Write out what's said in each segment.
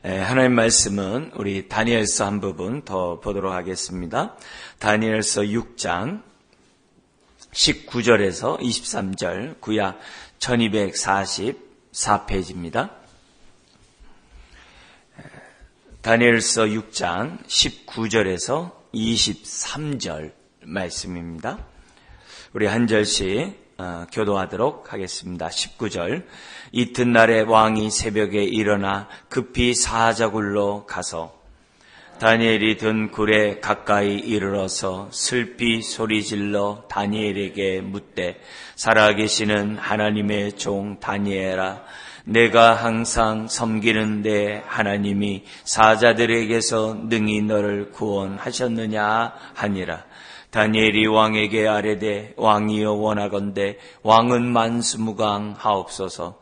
하나님 말씀은 우리 다니엘서 한 부분 더 보도록 하겠습니다. 다니엘서 6장 19절에서 23절, 구약 1244페이지입니다. 다니엘서 6장 19절에서 23절 말씀입니다. 우리 한 절씩 교도하도록 하겠습니다. 19절. 이튿날에 왕이 새벽에 일어나 급히 사자굴로 가서 다니엘이 든 굴에 가까이 이르러서 슬피 소리질러 다니엘에게 묻되, 살아계시는 하나님의 종 다니엘아, 내가 항상 섬기는 내 하나님이 사자들에게서 능히 너를 구원하셨느냐 하니라. 다니엘이 왕에게 아뢰되, 왕이여 원하건대 왕은 만수무강하옵소서.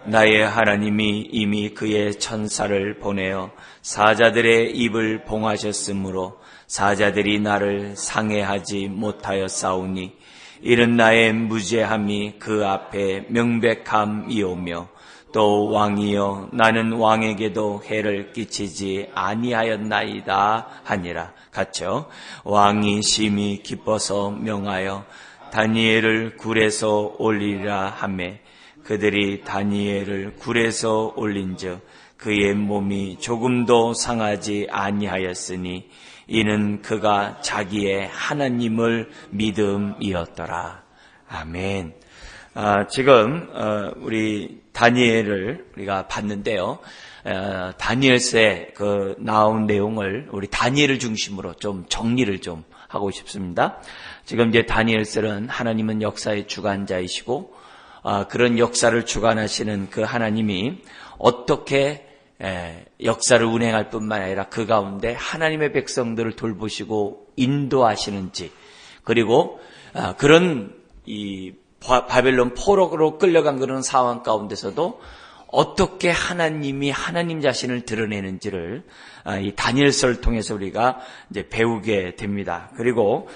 나의 하나님이 이미 그의 천사를 보내어 사자들의 입을 봉하셨으므로 사자들이 나를 상해하지 못하였사오니 이는 나의 무죄함이 그 앞에 명백함이오며, 또 왕이여 나는 왕에게도 해를 끼치지 아니하였나이다 하니라. 같이요. 왕이 심히 기뻐서 명하여 다니엘을 굴에서 올리라 하매, 그들이 다니엘을 굴에서 올린즉 그의 몸이 조금도 상하지 아니하였으니 이는 그가 자기의 하나님을 믿음이었더라. 아멘. 지금 우리 다니엘을 우리가 봤는데요. 다니엘서에 나온 내용을 우리 다니엘을 중심으로 좀 정리를 좀 하고 싶습니다. 지금 이제 다니엘서는 하나님은 역사의 주관자이시고, 그런 역사를 주관하시는 그 하나님이 어떻게 역사를 운행할 뿐만 아니라 그 가운데 하나님의 백성들을 돌보시고 인도하시는지, 그리고 그런 이 바벨론 포로로 끌려간 그런 상황 가운데서도 어떻게 하나님이 하나님 자신을 드러내는지를 이 다니엘서를 통해서 우리가 이제 배우게 됩니다. 그리고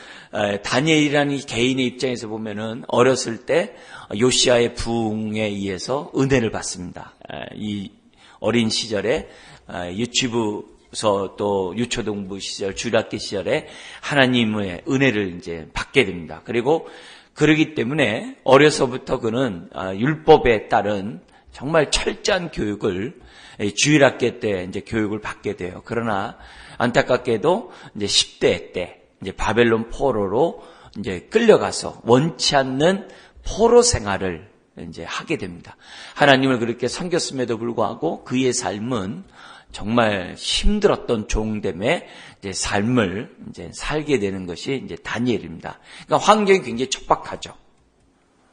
다니엘이라는 이 개인의 입장에서 보면은 어렸을 때 요시야의 부흥에 의해서 은혜를 받습니다. 이 어린 시절에 유치부서 또 유초등부 시절, 주일학교 시절에 하나님의 은혜를 이제 받게 됩니다. 그리고 그러기 때문에 어려서부터 그는 율법에 따른 정말 철저한 교육을 주일학교 때 이제 교육을 받게 돼요. 그러나 안타깝게도 이제 10대 때 이제 바벨론 포로로 이제 끌려가서 원치 않는 포로 생활을 이제 하게 됩니다. 하나님을 그렇게 섬겼음에도 불구하고 그의 삶은 정말 힘들었던 종됨의 이제 삶을 이제 살게 되는 것이 이제 다니엘입니다. 그러니까 환경이 굉장히 척박하죠.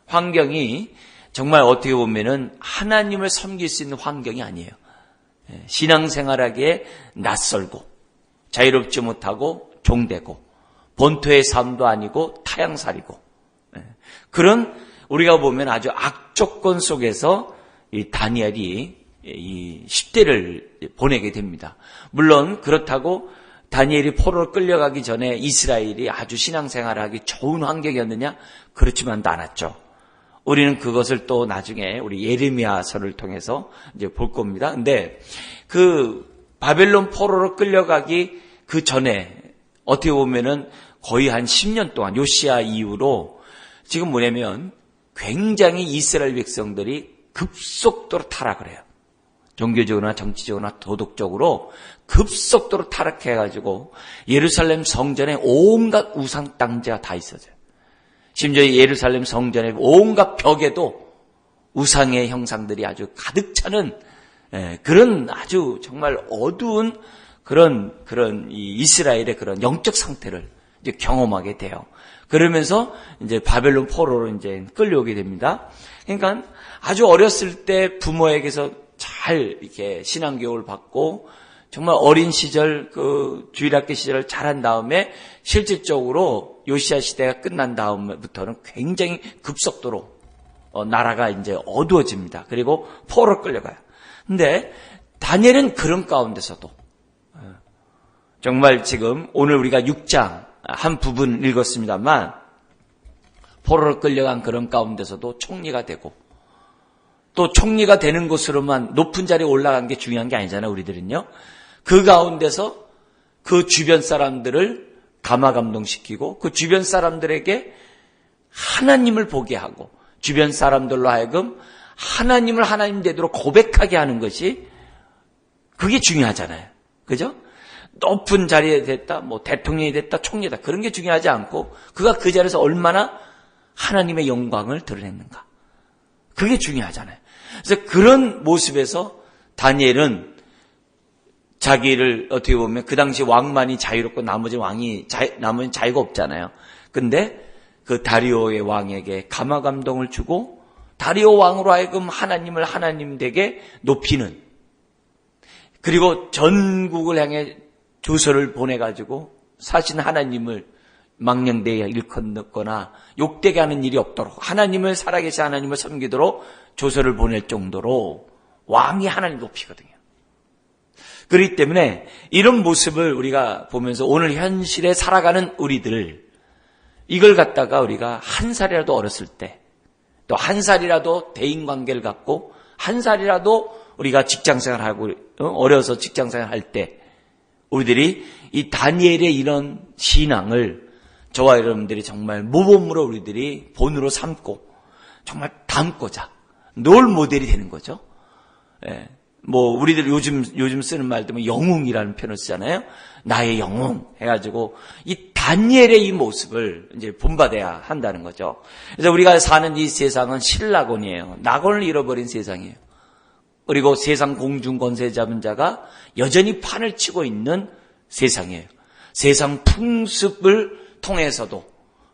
환경이 정말 어떻게 보면은 하나님을 섬길 수 있는 환경이 아니에요. 신앙생활하기에 낯설고 자유롭지 못하고 종되고 본토의 삶도 아니고 타향살이고, 그런 우리가 보면 아주 악조건 속에서 이 다니엘이 이 10대를 보내게 됩니다. 물론 그렇다고 다니엘이 포로로 끌려가기 전에 이스라엘이 아주 신앙생활하기 좋은 환경이었느냐? 그렇지만도 않았죠. 우리는 그것을 또 나중에 우리 예레미야서를 통해서 이제 볼 겁니다. 근데 그 바벨론 포로로 끌려가기 그 전에 어떻게 보면은 거의 한 10년 동안 요시야 이후로 지금 뭐냐면 굉장히 이스라엘 백성들이 급속도로 타락을 해요. 종교적으로나 정치적으로나 도덕적으로 급속도로 타락해가지고 예루살렘 성전에 온갖 우상 당제가 다 있어져요. 심지어 예루살렘 성전의 온갖 벽에도 우상의 형상들이 아주 가득 차는 그런 아주 정말 어두운 그런 이 이스라엘의 그런 영적 상태를 이제 경험하게 돼요. 그러면서 이제 바벨론 포로로 이제 끌려오게 됩니다. 그러니까 아주 어렸을 때 부모에게서 잘 이렇게 신앙교육을 받고 정말 어린 시절 그 주일학교 시절을 잘한 다음에 실질적으로 요시야 시대가 끝난 다음부터는 굉장히 급속도로 나라가 이제 어두워집니다. 그리고 포로로 끌려가요. 근데 다니엘은 그런 가운데서도 정말 지금 오늘 우리가 6장 한 부분 읽었습니다만 포로로 끌려간 그런 가운데서도 총리가 되고 또 총리가 되는 것으로만 높은 자리에 올라간 게 중요한 게 아니잖아요, 우리들은요. 그 가운데서 그 주변 사람들을 감화감동시키고 그 주변 사람들에게 하나님을 보게 하고 주변 사람들로 하여금 하나님을 하나님 되도록 고백하게 하는 것이 그게 중요하잖아요. 그죠? 높은 자리에 됐다, 뭐 대통령이 됐다, 총리다 그런 게 중요하지 않고 그가 그 자리에서 얼마나 하나님의 영광을 드러냈는가. 그게 중요하잖아요. 그래서 그런 모습에서 다니엘은 자기를 어떻게 보면 그 당시 왕만이 자유롭고 나머지는 자유가 없잖아요. 근데 그 다리오의 왕에게 감화감동을 주고 다리오 왕으로 하여금 하나님을 하나님 되게 높이는, 그리고 전국을 향해 조서를 보내가지고 사신 하나님을 망령되게 일컫거나 욕되게 하는 일이 없도록 하나님을 살아계신 하나님을 섬기도록 조서를 보낼 정도로 왕이 하나님 높이거든요. 그렇기 때문에 이런 모습을 우리가 보면서 오늘 현실에 살아가는 우리들, 이걸 갖다가 우리가 한 살이라도 어렸을 때, 또 한 살이라도 대인관계를 갖고 한 살이라도 우리가 직장생활하고 어려서 직장생활할 때 우리들이 이 다니엘의 이런 신앙을 저와 여러분들이 정말 모범으로 우리들이 본으로 삼고 정말 담고자 롤 모델이 되는 거죠. 예. 뭐 우리들 요즘 쓰는 말도 뭐 영웅이라는 표현을 쓰잖아요. 나의 영웅 해가지고 이 다니엘의 이 모습을 이제 본받아야 한다는 거죠. 그래서 우리가 사는 이 세상은 신라곤이에요. 낙원을 잃어버린 세상이에요. 그리고 세상 공중 권세 잡은 자가 여전히 판을 치고 있는 세상이에요. 세상 풍습을 통해서도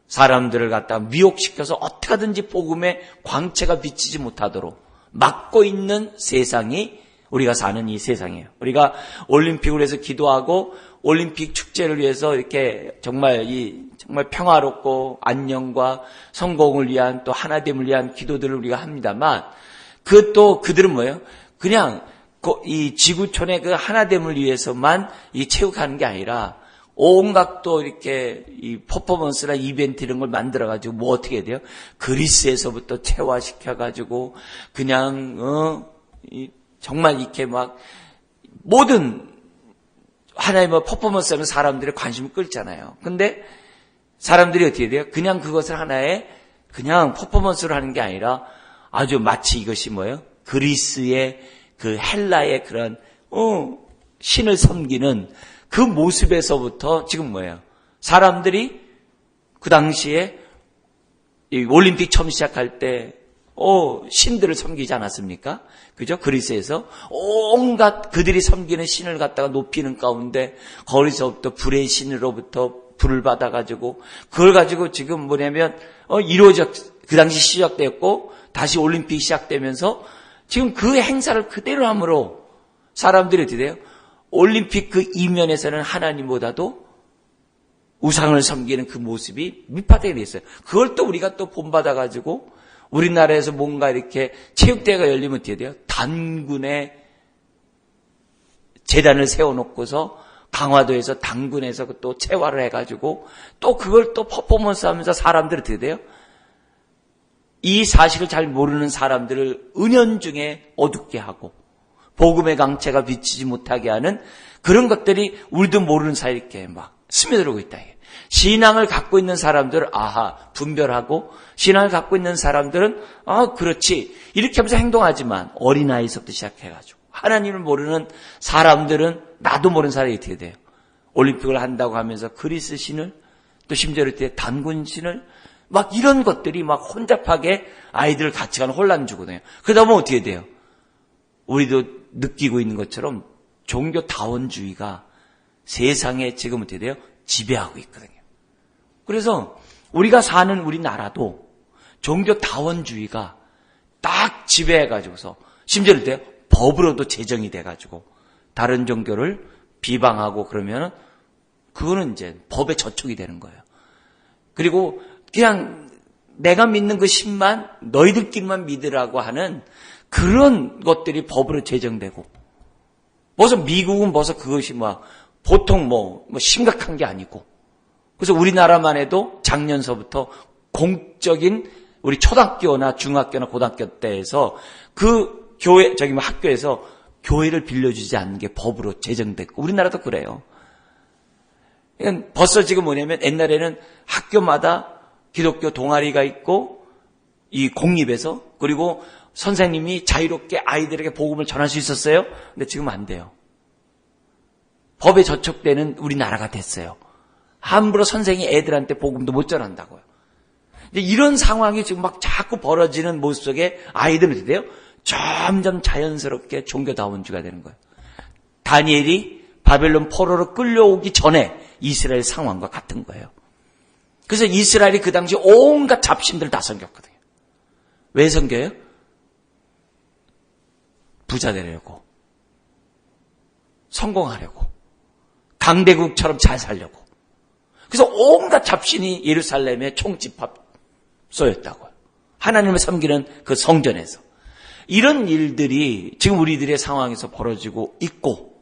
사람들을 갖다 미혹시켜서 어떻게 하든지 복음의 광채가 비치지 못하도록 막고 있는 세상이 우리가 사는 이 세상이에요. 우리가 올림픽을 위해서 기도하고 올림픽 축제를 위해서 이렇게 정말 평화롭고 안녕과 성공을 위한 또 하나됨을 위한 기도들을 우리가 합니다만 그들은 뭐예요? 그냥 이 지구촌의 그 하나됨을 위해서만 이 체육하는 게 아니라 온갖 또 이렇게 이 퍼포먼스나 이벤트 이런 걸 만들어가지고 뭐 어떻게 돼요? 그리스에서부터 체화시켜가지고 그냥 정말 이렇게 막 모든 하나님의 퍼포먼스 하는 사람들의 관심을 끌잖아요. 근데 사람들이 어떻게 돼요? 그냥 그것을 하나의 그냥 퍼포먼스로 하는 게 아니라 아주 마치 이것이 뭐예요? 그리스의 그 헬라의 그런 신을 섬기는 그 모습에서부터 지금 뭐예요? 사람들이 그 당시에 이 올림픽 처음 시작할 때 신들을 섬기지 않았습니까? 그죠? 그리스에서 온갖 그들이 섬기는 신을 갖다가 높이는 가운데 거기서부터 불의 신으로부터 불을 받아가지고 그걸 가지고 지금 뭐냐면 그 당시 시작되었고 다시 올림픽이 시작되면서 지금 그 행사를 그대로 함으로 사람들이 어떻게 돼요? 올림픽 그 이면에서는 하나님보다도 우상을 섬기는 그 모습이 밑바닥에 있어요. 그걸 또 우리가 또 본받아가지고 우리나라에서 뭔가 이렇게 체육대회가 열리면 어떻게 돼요? 단군의 재단을 세워놓고서 강화도에서 단군에서 또 체화를 해가지고 또 그걸 또 퍼포먼스 하면서 사람들이 어떻게 돼요? 이 사실을 잘 모르는 사람들을 은연중에 어둡게 하고 복음의 강체가 비치지 못하게 하는 그런 것들이 우리도 모르는 사이에 이렇게 막 스며들고 있다. 신앙을 갖고 있는 사람들은 분별하고 신앙을 갖고 있는 사람들은 그렇지 이렇게 하면서 행동하지만 어린아이서부터 시작해가지고 하나님을 모르는 사람들은 나도 모르는 사람이 어떻게 돼요? 올림픽을 한다고 하면서 그리스 신을 또 심지어 이렇게 단군 신을 막 이런 것들이 막 혼잡하게 아이들 가치관 혼란 주거든요. 그러다 보면 어떻게 돼요? 우리도 느끼고 있는 것처럼 종교다원주의가 세상에 지금 어떻게 돼요? 지배하고 있거든요. 그래서 우리가 사는 우리나라도 종교다원주의가 딱 지배해가지고서 심지어 이때 법으로도 제정이 돼가지고 다른 종교를 비방하고 그러면 그거는 이제 법에 저촉이 되는 거예요. 그리고 그냥 내가 믿는 그 신만 너희들끼리만 믿으라고 하는 그런 것들이 법으로 제정되고 벌써 미국은 벌써 그것이 보통 심각한 게 아니고 그래서 우리나라만 해도 작년서부터 공적인 우리 초등학교나 중학교나 고등학교 때에서 그 교회, 학교에서 교회를 빌려주지 않는 게 법으로 제정됐고, 우리나라도 그래요. 그러니까 벌써 지금 뭐냐면 옛날에는 학교마다 기독교 동아리가 있고, 이 공립에서, 그리고 선생님이 자유롭게 아이들에게 복음을 전할 수 있었어요. 근데 지금 안 돼요. 법에 저촉되는 우리나라가 됐어요. 함부로 선생이 애들한테 복음도 못 전한다고요. 이제 이런 상황이 지금 막 자꾸 벌어지는 모습 속에 아이들은 어떻게 돼요? 점점 자연스럽게 종교다원주가 되는 거예요. 다니엘이 바벨론 포로로 끌려오기 전에 이스라엘 상황과 같은 거예요. 그래서 이스라엘이 그 당시 온갖 잡신들을 다 섬겼거든요. 왜 섬겨요? 부자 되려고, 성공하려고, 강대국처럼 잘 살려고. 그래서 온갖 잡신이 예루살렘의 총집합소였다고요. 하나님을 섬기는 그 성전에서. 이런 일들이 지금 우리들의 상황에서 벌어지고 있고,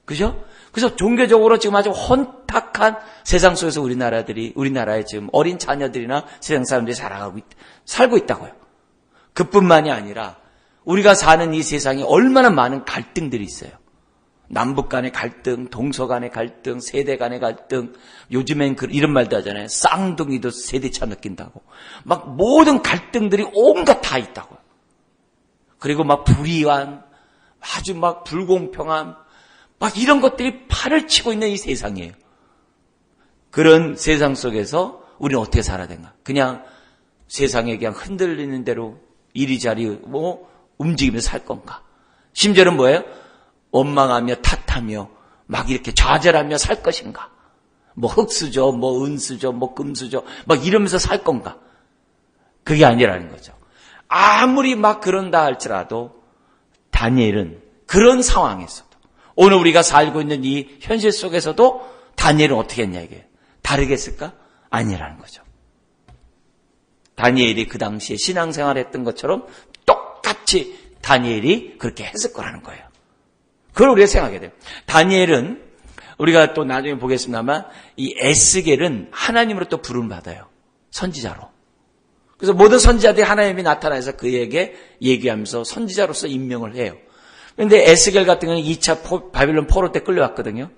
그죠? 그래서 종교적으로 지금 아주 혼탁한 세상 속에서 우리나라의 지금 어린 자녀들이나 세상 사람들이 살고 있다고요. 그뿐만이 아니라 우리가 사는 이 세상에 얼마나 많은 갈등들이 있어요. 남북 간의 갈등, 동서 간의 갈등, 세대 간의 갈등, 요즘엔 이런 말도 하잖아요. 쌍둥이도 세대차 느낀다고. 막 모든 갈등들이 온갖 다 있다고요. 그리고 막 불의한, 아주 막 불공평한, 막 이런 것들이 팔을 치고 있는 이 세상이에요. 그런 세상 속에서 우리는 어떻게 살아야 되는가? 그냥 세상에 그냥 흔들리는 대로 이리저리 움직이면서 살 건가? 심지어는 뭐예요? 원망하며 탓하며 막 이렇게 좌절하며 살 것인가? 뭐 흙수저, 뭐 은수저, 뭐 금수저, 막 이러면서 살 건가? 그게 아니라는 거죠. 아무리 막 그런다 할지라도 다니엘은 그런 상황에서도, 오늘 우리가 살고 있는 이 현실 속에서도 다니엘은 어떻게 했냐 이게. 다르게 했을까? 아니라는 거죠. 다니엘이 그 당시에 신앙생활 했던 것처럼 똑같이 다니엘이 그렇게 했을 거라는 거예요. 그걸 우리가 생각해야 돼요. 다니엘은 우리가 또 나중에 보겠습니다만 이 에스겔은 하나님으로 또 부름받아요. 선지자로. 그래서 모든 선지자들이 하나님이 나타나서 그에게 얘기하면서 선지자로서 임명을 해요. 그런데 에스겔 같은 경우는 2차 바빌론 포로 때 끌려왔거든요.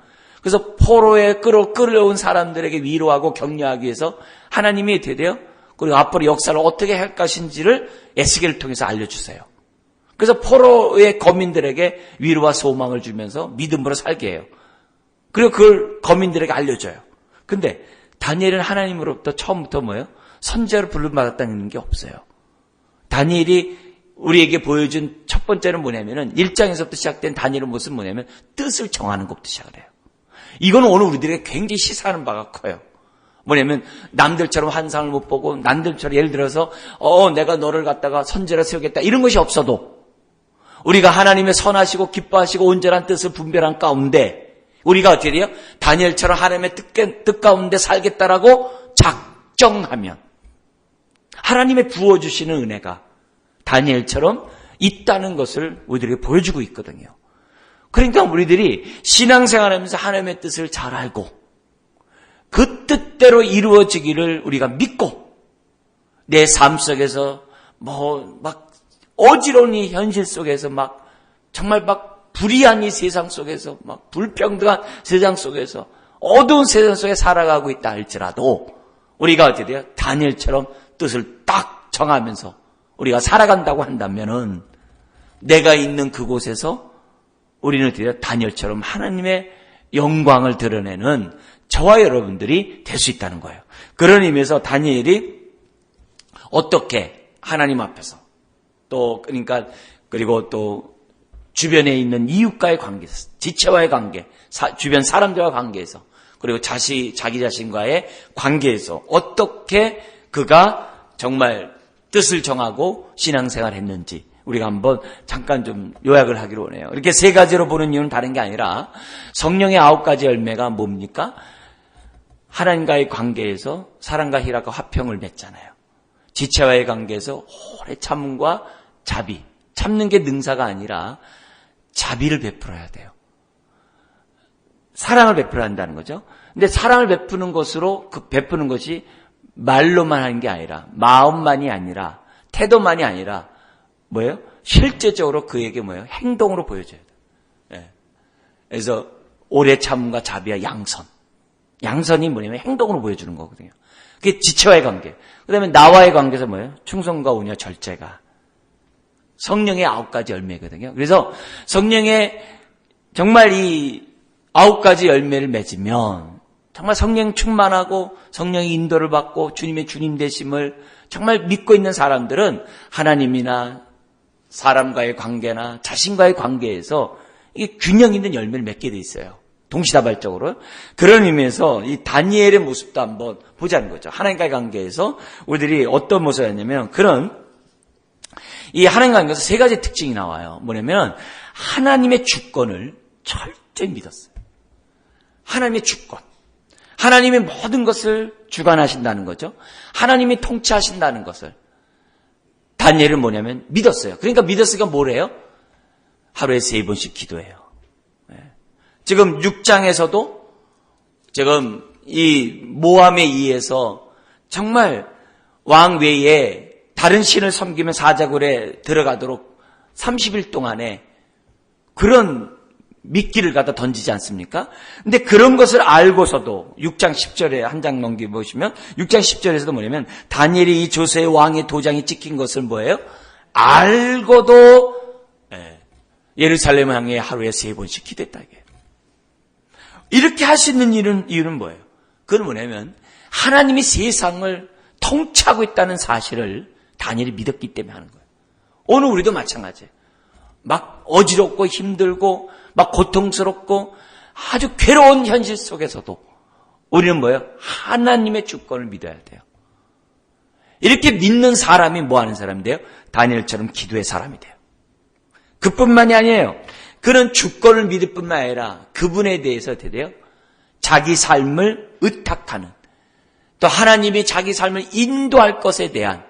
그래서 포로에 끌어온 사람들에게 위로하고 격려하기 위해서 하나님이 어떻게 돼요? 그리고 앞으로 역사를 어떻게 할 것인지를 에스겔을 통해서 알려주세요. 그래서 포로의 거민들에게 위로와 소망을 주면서 믿음으로 살게 해요. 그리고 그걸 거민들에게 알려줘요. 근데 다니엘은 하나님으로부터 처음부터 뭐예요? 선지자로 부름받았다는 게 없어요. 다니엘이 우리에게 보여준 첫 번째는 뭐냐면은 1장에서부터 시작된 다니엘의 모습은 뭐냐면 뜻을 정하는 것부터 시작을 해요. 이건 오늘 우리들에게 굉장히 시사하는 바가 커요. 뭐냐면 남들처럼 환상을 못 보고 남들처럼 예를 들어서 내가 너를 갖다가 선지자로 세우겠다 이런 것이 없어도 우리가 하나님의 선하시고 기뻐하시고 온전한 뜻을 분별한 가운데 우리가 어떻게 돼요? 다니엘처럼 하나님의 뜻 가운데 살겠다라고 작정하면 하나님의 부어주시는 은혜가 다니엘처럼 있다는 것을 우리들에게 보여주고 있거든요. 그러니까 우리들이 신앙생활하면서 하나님의 뜻을 잘 알고 그 뜻대로 이루어지기를 우리가 믿고 내 삶 속에서 막 어지러운 이 현실 속에서 막 정말 막 불의한 이 세상 속에서 막 불평등한 세상 속에서 어두운 세상 속에 살아가고 있다 할지라도 우리가 어떻게 돼요? 다니엘처럼 뜻을 딱 정하면서 우리가 살아간다고 한다면은 내가 있는 그곳에서 우리는 어떻게 돼요? 다니엘처럼 하나님의 영광을 드러내는 저와 여러분들이 될 수 있다는 거예요. 그런 의미에서 다니엘이 어떻게 하나님 앞에서 또 그리고 또 주변에 있는 이웃과의 관계에서 지체와의 관계, 주변 사람들과 관계에서 그리고 자기 자신과의 관계에서 어떻게 그가 정말 뜻을 정하고 신앙생활을 했는지 우리가 한번 잠깐 좀 요약을 하기로 원해요. 이렇게 세 가지로 보는 이유는 다른 게 아니라 성령의 9가지 열매가 뭡니까? 하나님과의 관계에서 사랑과 희락과 화평을 맺잖아요. 지체와의 관계에서 오래 참음과 자비, 참는 게 능사가 아니라 자비를 베풀어야 돼요. 사랑을 베풀어야 한다는 거죠. 근데 사랑을 베푸는 것으로 베푸는 것이 말로만 하는 게 아니라, 마음만이 아니라, 태도만이 아니라, 뭐예요? 실제적으로 그에게 뭐예요? 행동으로 보여줘야 돼요. 예. 그래서 오래 참음과 자비와 양선. 양선이 뭐냐면 행동으로 보여주는 거거든요. 그게 지체와의 관계. 그 다음에 나와의 관계에서 뭐예요? 충성과 온유와 절제가. 성령의 9가지 열매거든요. 그래서 성령의 정말 이 9가지 열매를 맺으면 정말 성령 충만하고 성령의 인도를 받고 주님의 주님 되심을 정말 믿고 있는 사람들은 하나님이나 사람과의 관계나 자신과의 관계에서 이게 균형 있는 열매를 맺게 돼 있어요. 동시다발적으로. 그런 의미에서 이 다니엘의 모습도 한번 보자는 거죠. 하나님과의 관계에서 우리들이 어떤 모습이었냐면 그런 이 하나님과 관계에서 3가지 특징이 나와요. 뭐냐면 하나님의 주권을 철저히 믿었어요. 하나님의 주권. 하나님의 모든 것을 주관하신다는 거죠. 하나님이 통치하신다는 것을. 다니엘은 뭐냐면 믿었어요. 그러니까 믿었으니까 뭐래요? 하루에 3번씩 기도해요. 지금 6장에서도 지금 이 모함에 의해서 정말 왕 외에 다른 신을 섬기면 사자굴에 들어가도록 30일 동안에 그런 미끼를 갖다 던지지 않습니까? 근데 그런 것을 알고서도 6장 10절에 한 장 넘겨보시면 6장 10절에서도 뭐냐면 다니엘이 이 조세의 왕의 도장이 찍힌 것을 뭐예요? 알고도 예루살렘을 향해 하루에 3번씩 기도했다 이게. 이렇게 할 수 있는 이유는 뭐예요? 그건 뭐냐면 하나님이 세상을 통치하고 있다는 사실을 다니엘이 믿었기 때문에 하는 거예요. 오늘 우리도 마찬가지예요. 막 어지럽고 힘들고 막 고통스럽고 아주 괴로운 현실 속에서도 우리는 뭐예요? 하나님의 주권을 믿어야 돼요. 이렇게 믿는 사람이 뭐 하는 사람이 돼요? 다니엘처럼 기도의 사람이 돼요. 그뿐만이 아니에요. 그는 주권을 믿을 뿐만 아니라 그분에 대해서 어떻게 돼요? 자기 삶을 의탁하는 또 하나님이 자기 삶을 인도할 것에 대한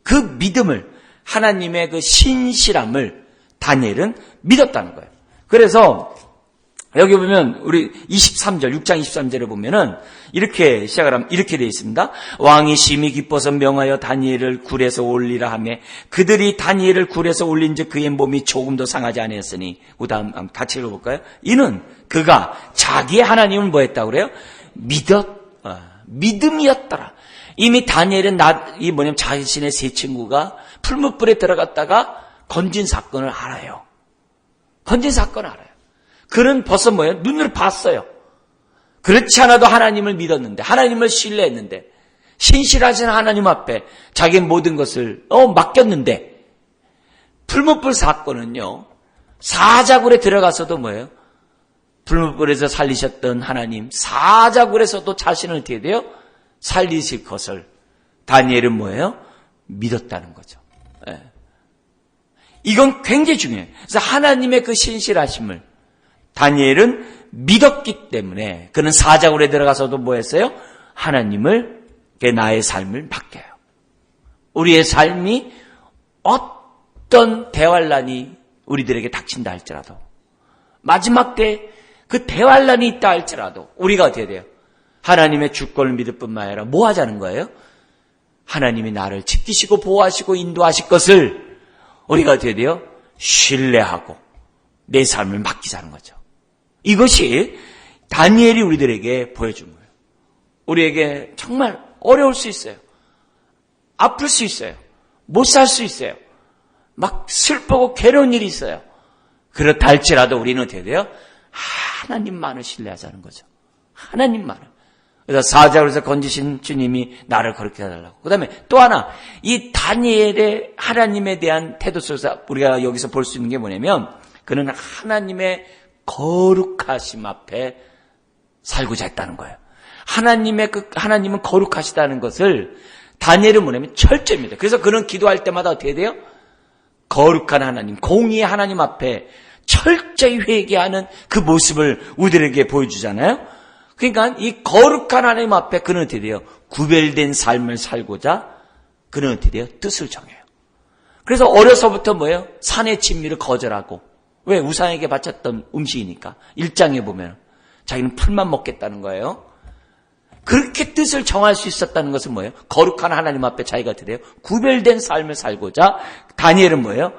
그 믿음을 하나님의 그 신실함을 다니엘은 믿었다는 거예요. 그래서 여기 보면 우리 23절 6장 23절에 보면은 이렇게 시작을 하면 이렇게 되어 있습니다. 왕이 심히 기뻐서 명하여 다니엘을 굴에서 올리라 하며 그들이 다니엘을 굴에서 올린즉 그의 몸이 조금도 상하지 아니었으니 그다음 같이 읽어볼까요? 이는 그가 자기의 하나님을 뭐 했다고 그래요? 믿음이었더라. 이미 다니엘은 자신의 세 친구가 풀무불에 들어갔다가 건진 사건을 알아요. 건진 사건을 알아요. 그는 벌써 뭐예요? 눈으로 봤어요. 그렇지 않아도 하나님을 믿었는데, 하나님을 신뢰했는데, 신실하신 하나님 앞에 자기 모든 것을 맡겼는데, 풀무불 사건은요, 사자굴에 들어가서도 뭐예요? 풀무불에서 살리셨던 하나님, 사자굴에서도 자신을 어떻게 돼요? 살리실 것을 다니엘은 뭐예요? 믿었다는 거죠. 예. 이건 굉장히 중요해요. 그래서 하나님의 그 신실하심을 다니엘은 믿었기 때문에 그는 사자굴에 들어가서도 뭐 했어요? 하나님을 나의 삶을 맡겨요. 우리의 삶이 어떤 대환란이 우리들에게 닥친다 할지라도 마지막 때 그 대환란이 있다 할지라도 우리가 어떻게 돼요? 하나님의 주권을 믿을 뿐만 아니라 뭐 하자는 거예요? 하나님이 나를 지키시고 보호하시고 인도하실 것을 우리가 어떻게 돼요? 신뢰하고 내 삶을 맡기자는 거죠. 이것이 다니엘이 우리들에게 보여준 거예요. 우리에게 정말 어려울 수 있어요. 아플 수 있어요. 못 살 수 있어요. 막 슬프고 괴로운 일이 있어요. 그렇다 할지라도 우리는 어떻게 돼요? 하나님만을 신뢰하자는 거죠. 하나님만을. 그래서 사자굴에서 건지신 주님이 나를 거룩히 해달라고. 그 다음에 또 하나, 이 다니엘의 하나님에 대한 태도 속에서 우리가 여기서 볼 수 있는 게 뭐냐면 그는 하나님의 거룩하심 앞에 살고자 했다는 거예요. 하나님은 거룩하시다는 것을 다니엘은 뭐냐면 철저입니다. 그래서 그는 기도할 때마다 어떻게 돼요? 거룩한 하나님, 공의의 하나님 앞에 철저히 회개하는 그 모습을 우리들에게 보여주잖아요. 그러니까 이 거룩한 하나님 앞에 그는 어떻게 돼요? 구별된 삶을 살고자 그는 어떻게 돼요? 뜻을 정해요. 그래서 어려서부터 뭐예요? 산의 진미를 거절하고 왜? 우상에게 바쳤던 음식이니까. 1장에 보면 자기는 풀만 먹겠다는 거예요. 그렇게 뜻을 정할 수 있었다는 것은 뭐예요? 거룩한 하나님 앞에 자기가 드려요. 구별된 삶을 살고자 다니엘은 뭐예요?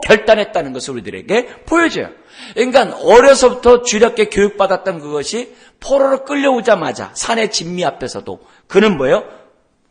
결단했다는 것을 우리들에게 보여줘요. 그러니까 어려서부터 주력게 교육받았던 그것이 포로로 끌려오자마자 산의 진미 앞에서도 그는 뭐예요?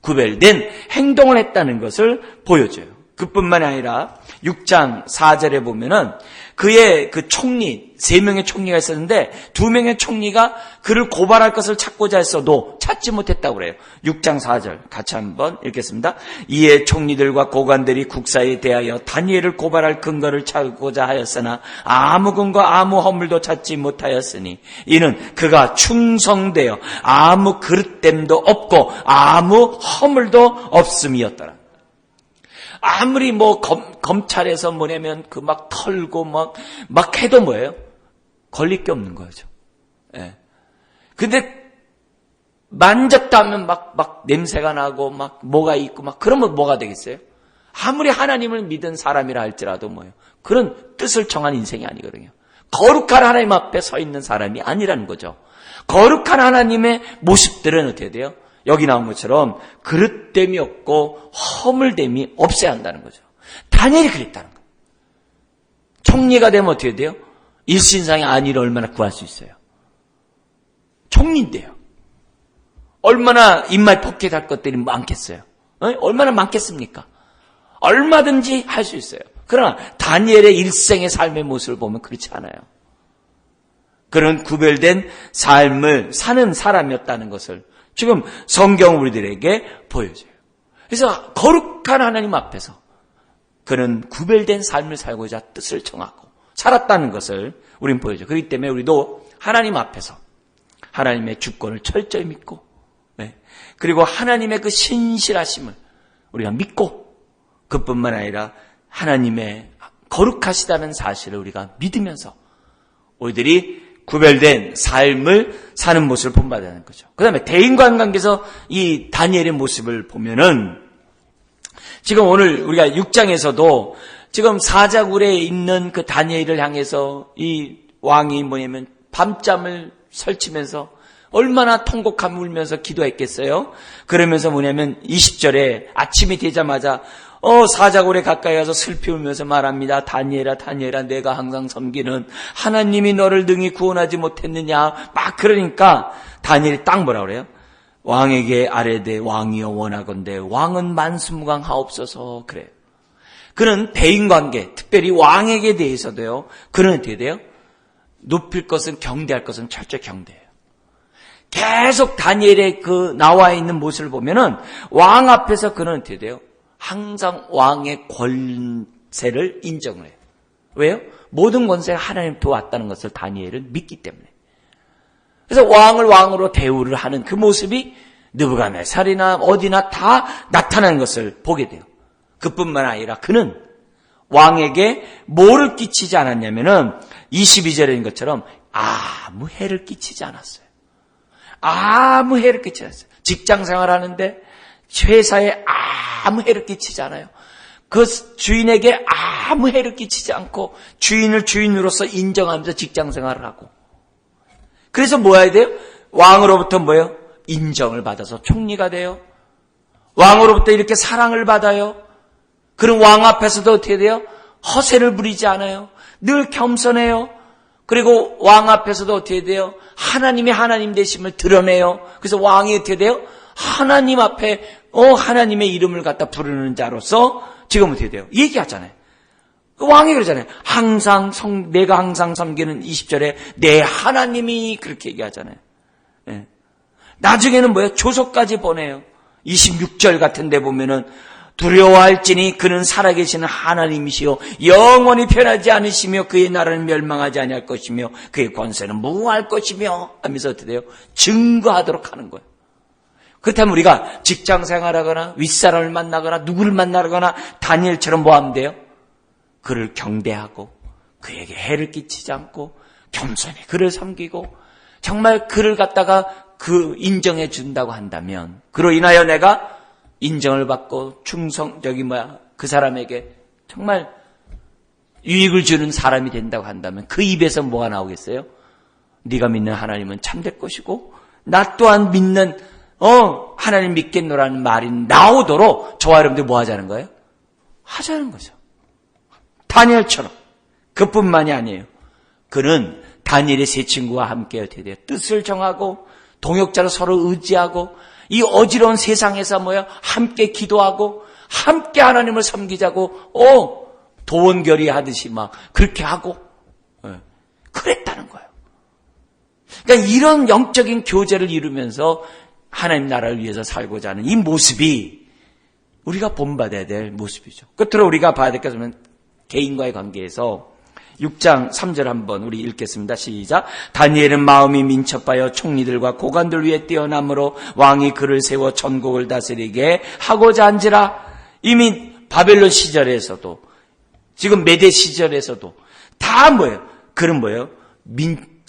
구별된 행동을 했다는 것을 보여줘요. 그뿐만 아니라 6장 4절에 보면은 그의 그 총리, 3명의 총리가 있었는데 2명의 총리가 그를 고발할 것을 찾고자 했어도 찾지 못했다고 그래요. 6장 4절 같이 한번 읽겠습니다. 이에 총리들과 고관들이 국사에 대하여 다니엘을 고발할 근거를 찾고자 하였으나 아무 근거 아무 허물도 찾지 못하였으니 이는 그가 충성되어 아무 그릇됨도 없고 아무 허물도 없음이었더라. 아무리 검찰에서 뭐냐면 그 막 털고 막 해도 뭐예요? 걸릴 게 없는 거죠. 예. 근데 만졌다 하면 막 냄새가 나고 막 뭐가 있고 그러면 뭐가 되겠어요? 아무리 하나님을 믿은 사람이라 할지라도 뭐예요? 그런 뜻을 정한 인생이 아니거든요. 거룩한 하나님 앞에 서 있는 사람이 아니라는 거죠. 거룩한 하나님의 모습들은 어떻게 돼요? 여기 나온 것처럼 그릇됨이 없고 허물됨이 없어야 한다는 거죠. 다니엘이 그랬다는 거예요. 총리가 되면 어떻게 돼요? 일신상의 안위를 얼마나 구할 수 있어요? 총리인데요. 얼마나 입맛 포켓할 것들이 많겠어요? 얼마나 많겠습니까? 얼마든지 할 수 있어요. 그러나 다니엘의 일생의 삶의 모습을 보면 그렇지 않아요. 그런 구별된 삶을 사는 사람이었다는 것을 지금 성경 우리들에게 보여줘요. 그래서 거룩한 하나님 앞에서 그는 구별된 삶을 살고자 뜻을 정하고 살았다는 것을 우리는 보여줘요. 그렇기 때문에 우리도 하나님 앞에서 하나님의 주권을 철저히 믿고 그리고 하나님의 그 신실하심을 우리가 믿고 그뿐만 아니라 하나님의 거룩하시다는 사실을 우리가 믿으면서 우리들이 구별된 삶을 사는 모습을 본받는 거죠. 그 다음에 대인관관계에서 이 다니엘의 모습을 보면은 지금 오늘 우리가 6장에서도 지금 사자굴에 있는 그 다니엘을 향해서 이 왕이 뭐냐면 밤잠을 설치면서 얼마나 통곡하며 울면서 기도했겠어요. 그러면서 뭐냐면 20절에 아침이 되자마자 사자굴에 가까이 가서 슬피 울면서 말합니다. 다니엘아 다니엘아 내가 항상 섬기는 하나님이 너를 능히 구원하지 못했느냐. 막 그러니까 다니엘이 딱 뭐라 그래요? 왕에게 아뢰되 왕이여 원하건대 왕은 만수무강하옵소서 그래요. 그는 대인관계 특별히 왕에게 대해서도요. 그는 어떻게 돼요? 높일 것은 경대할 것은 철저히 경대해요. 계속 다니엘의 그 나와 있는 모습을 보면은 왕 앞에서 그는 어떻게 돼요? 항상 왕의 권세를 인정을 해요. 왜요? 모든 권세가 하나님 도왔다는 것을 다니엘은 믿기 때문에. 그래서 왕을 왕으로 대우를 하는 그 모습이 느부갓네살이나 어디나 다 나타나는 것을 보게 돼요. 그뿐만 아니라 그는 왕에게 뭐를 끼치지 않았냐면은 22절인 것처럼 아무 해를 끼치지 않았어요. 아무 해를 끼치지 않았어요. 직장 생활하는데 회사에 아무 해를 끼치지 않아요. 그 주인에게 아무 해를 끼치지 않고 주인을 주인으로서 인정하면서 직장 생활을 하고. 그래서 뭐 해야 돼요? 왕으로부터 뭐예요? 인정을 받아서 총리가 돼요. 왕으로부터 이렇게 사랑을 받아요. 그런 왕 앞에서도 어떻게 돼요? 허세를 부리지 않아요. 늘 겸손해요. 그리고 왕 앞에서도 어떻게 돼요? 하나님이 하나님 되심을 드러내요. 그래서 왕이 어떻게 돼요? 하나님 앞에 하나님의 이름을 갖다 부르는 자로서 지금 어떻게 돼요? 얘기하잖아요. 왕이 그러잖아요. 내가 항상 섬기는 20절에 내 하나님이 그렇게 얘기하잖아요. 네. 나중에는 뭐예요? 조서까지 보내요. 26절 같은 데 보면은 두려워할지니 그는 살아계시는 하나님이시요 영원히 변하지 않으시며 그의 나라는 멸망하지 아니할 것이며 그의 권세는 무궁할 것이며 하면서 어떻게 돼요? 증거하도록 하는 거예요. 그렇다면 우리가 직장 생활하거나 윗사람을 만나거나 누구를 만나거나 다니엘처럼 뭐 하면 돼요? 그를 경대하고 그에게 해를 끼치지 않고 겸손히 그를 섬기고 정말 그를 갖다가 그 인정해 준다고 한다면 그로 인하여 내가 인정을 받고 그 사람에게 정말 유익을 주는 사람이 된다고 한다면 그 입에서 뭐가 나오겠어요? 네가 믿는 하나님은 참될 것이고 나 또한 믿는 하나님 믿겠노라는 말이 나오도록 저와 여러분들 뭐 하자는 거예요? 하자는 거죠. 다니엘처럼. 그뿐만이 아니에요. 그는 다니엘의 세 친구와 함께 어떻게 돼요? 뜻을 정하고 동역자로 서로 의지하고 이 어지러운 세상에서 함께 기도하고 함께 하나님을 섬기자고 도원결의 하듯이 막 그렇게 하고 그랬다는 거예요. 그러니까 이런 영적인 교제를 이루면서 하나님 나라를 위해서 살고자 하는 이 모습이 우리가 본받아야 될 모습이죠. 끝으로 우리가 봐야 될 것은 개인과의 관계에서 6장 3절 한번 우리 읽겠습니다. 시작. 다니엘은 마음이 민첩하여 총리들과 고관들 위에 뛰어남으로 왕이 그를 세워 전국을 다스리게 하고자 한지라. 이미 바벨론 시절에서도 지금 메대 시절에서도 다 뭐예요? 그는 뭐예요?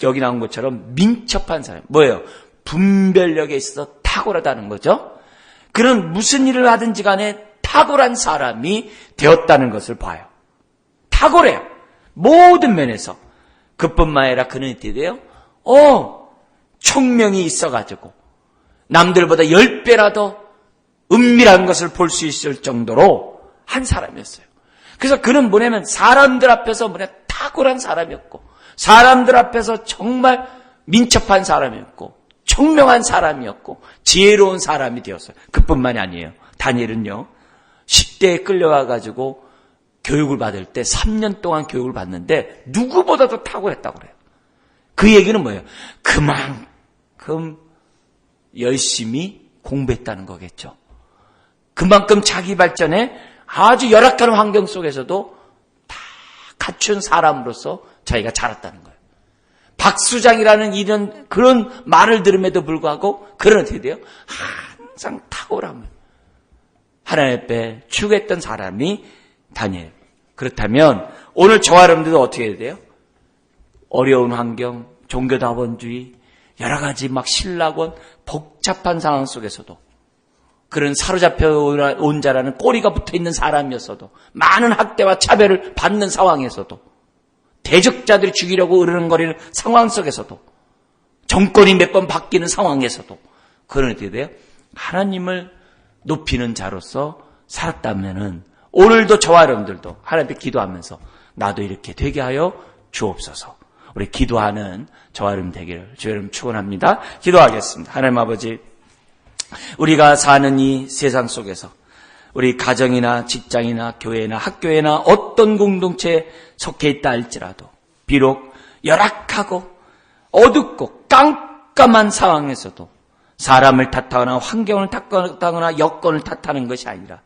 여기 나온 것처럼 민첩한 사람. 뭐예요? 분별력에 있어서 탁월하다는 거죠. 그는 무슨 일을 하든지 간에 탁월한 사람이 되었다는 것을 봐요. 탁월해요. 모든 면에서. 그뿐만 아니라 그는 어떻게 돼요? 총명이 있어가지고 남들보다 10배라도 은밀한 것을 볼 수 있을 정도로 한 사람이었어요. 그래서 그는 뭐냐면 사람들 앞에서 탁월한 사람이었고 사람들 앞에서 정말 민첩한 사람이었고 총명한 사람이었고 지혜로운 사람이 되었어요. 그뿐만이 아니에요. 다니엘은요 10대에 끌려와가지고 교육을 받을 때 3년 동안 교육을 받는데 누구보다도 탁월했다고 그래요. 그 얘기는 뭐예요? 그만큼 열심히 공부했다는 거겠죠. 그만큼 자기 발전에 아주 열악한 환경 속에서도 다 갖춘 사람으로서 자기가 자랐다는 거예요. 박수장이라는 이런 그런 말을 들음에도 불구하고 그런 어떻게 돼요? 항상 탁월함을 하나님 앞에 추구했던 사람이 다니엘. 그렇다면 오늘 저와 여러분들도 어떻게 해야 돼요? 어려운 환경, 종교다원주의, 여러 가지 막 신락원, 복잡한 상황 속에서도 그런 사로잡혀 온 자라는 꼬리가 붙어있는 사람이었어도 많은 학대와 차별을 받는 상황에서도 대적자들이 죽이려고 으르렁거리는 상황 속에서도 정권이 몇 번 바뀌는 상황에서도 그런 어떻게 돼요? 하나님을 높이는 자로서 살았다면은 오늘도 저와 여러분들도 하나님께 기도하면서 나도 이렇게 되게 하여 주옵소서. 우리 기도하는 저와 여러분 되기를 주의 이름 축원합니다. 기도하겠습니다. 하나님 아버지, 우리가 사는 이 세상 속에서 우리 가정이나 직장이나 교회나 학교에나 어떤 공동체에 속해 있다 할지라도 비록 열악하고 어둡고 깜깜한 상황에서도 사람을 탓하거나 환경을 탓하거나 여건을 탓하는 것이 아니라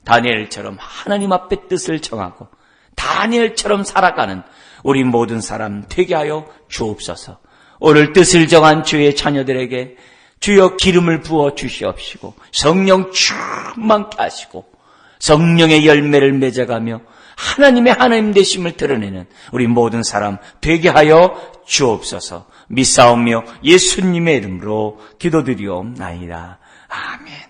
다니엘처럼 하나님 앞에 뜻을 정하고 다니엘처럼 살아가는 우리 모든 사람 되게 하여 주옵소서. 오늘 뜻을 정한 주의 자녀들에게 주여 기름을 부어 주시옵시고 성령 충만케 하시고 성령의 열매를 맺어가며 하나님의 하나님 되심을 드러내는 우리 모든 사람 되게 하여 주옵소서. 믿사오며 예수님의 이름으로 기도드리옵나이다. 아멘.